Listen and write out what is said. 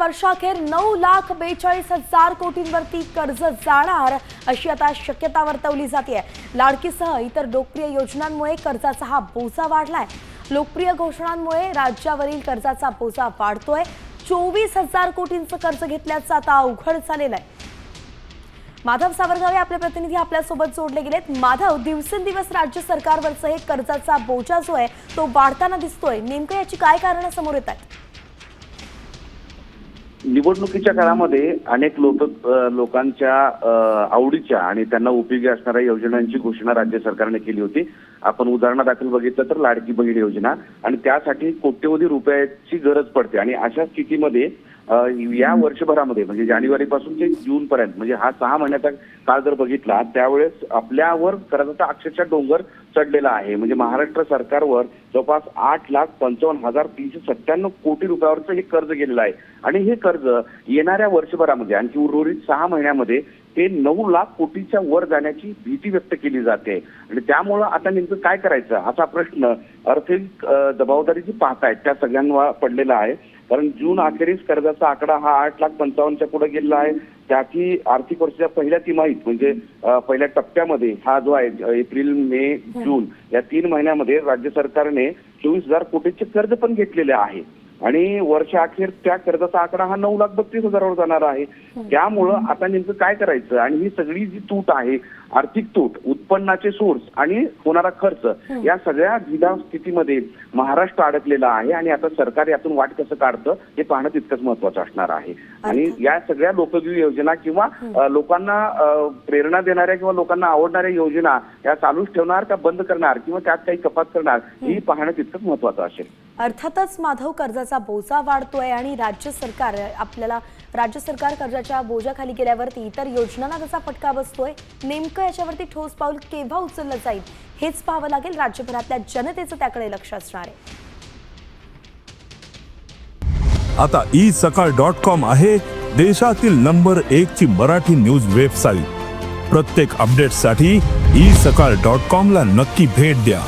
वर्षाखेर 9,42,000 कोटींवरती कर्ज जाणार अशी आता शक्यता वर्तवली जाते। लाडकीसह इतर लोकप्रिय योजनांमुळे कर्जाचा हा बोजा वाढलाय। लोकप्रिय घोषणांमुळे राज्यावरील कर्जाचा बोजा वाढतोय। 24,000 कोटींचं कर्ज घेतल्याचं आता अवघड झालेलं आहे। माधव सावरगावे आपले प्रतिनिधी आपल्यासोबत जोडले गेलेत। माधव, दिवसेंदिवस राज्य सरकारवरचं हे कर्जाचा बोजा जो आहे तो वाढताना दिसतोय, नेमकं याची काय कारणं समोर येत आहेत? निवडणुकीच्या काळामध्ये अनेक लोकांच्या आवडीच्या आणि त्यांना उपयोगी असणाऱ्या योजनांची घोषणा राज्य सरकारने केली होती। आपण उदाहरणादाखल बघितलं तर लाडकी बहीण योजना, आणि त्यासाठी कोट्यवधी रुपयाची गरज पडते। आणि अशा स्थितीमध्ये या वर्षभरामध्ये म्हणजे जानेवारीपासून ते जून पर्यंत म्हणजे हा 6 महिन्याचा काळ जर बघितला त्यावेळेस आपल्यावर कर्जाचा अक्षरशः डोंगर चढलेला आहे। म्हणजे महाराष्ट्र सरकारवर जवळपास 8,55,397 कोटी रुपयावरचं हे कर्ज गेलेलं आहे। आणि हे कर्ज येणाऱ्या वर्षभरामध्ये आणखी उर्वरित 6 महिन्यामध्ये ते 9 लाख कोटीच्या वर जाण्याची भीती व्यक्त केली जाते। आणि त्यामुळं आता नेमकं काय करायचं असा प्रश्न आर्थिक जबाबदारी जी पाहतायत त्या सगळ्यांना पडलेला आहे। कारण जून अखेरीस कर्जाचा आकडा हा 8,55,000च्या पुढे गेलेला आहे। त्याची आर्थिक वर्षाच्या पहिल्या तिमाहीत म्हणजे पहिल्या टप्प्यामध्ये हा जो आहे एप्रिल, मे, जून या 3 महिन्यामध्ये राज्य सरकारने 24,000 कोटीचे कर्ज पण घेतलेले आहे। आणि वर्षाअखेर त्या कर्जाचा आकडा हा 9,32,000वर जाणार आहे। त्यामुळं आता नेमकं काय करायचं आणि ही सगळी जी तूट आहे, आर्थिक तूट, उत्पन्नाचे सोर्स आणि होणारा खर्च, या सगळ्या भिदा स्थितीमध्ये महाराष्ट्र अडकलेला आहे। आणि आता सरकार यातून वाट कसं काढतं हे पाहणं तितकंच महत्वाचं असणार आहे। आणि या सगळ्या लोकप्रिय योजना किंवा लोकांना प्रेरणा देणाऱ्या किंवा लोकांना आवडणाऱ्या योजना या चालूच ठेवणार का बंद करणार किंवा त्यात काही कपात करणार ही पाहणं तितकंच महत्वाचं असेल। अर्थातच माधव, कर्जाचा बोजा वाढतोय आणि राज्य सरकार कर्जाच्या बोजाखाली गेल्यावरती इतर योजनांना त्याचा फटका बसतोय। नेमकं याच्यावरती ठोस पाऊल केव्हा उचललं जाईल हेच पाहावं लागेल। राज्यभरातल्या जनतेचं त्याकडे लक्ष असणार आहे। आता isakal.com आहे देशातील नंबर 1 ची मराठी न्यूज वेबसाईट। प्रत्येक अपडेटसाठी isakal.com ला नक्की भेट द्या।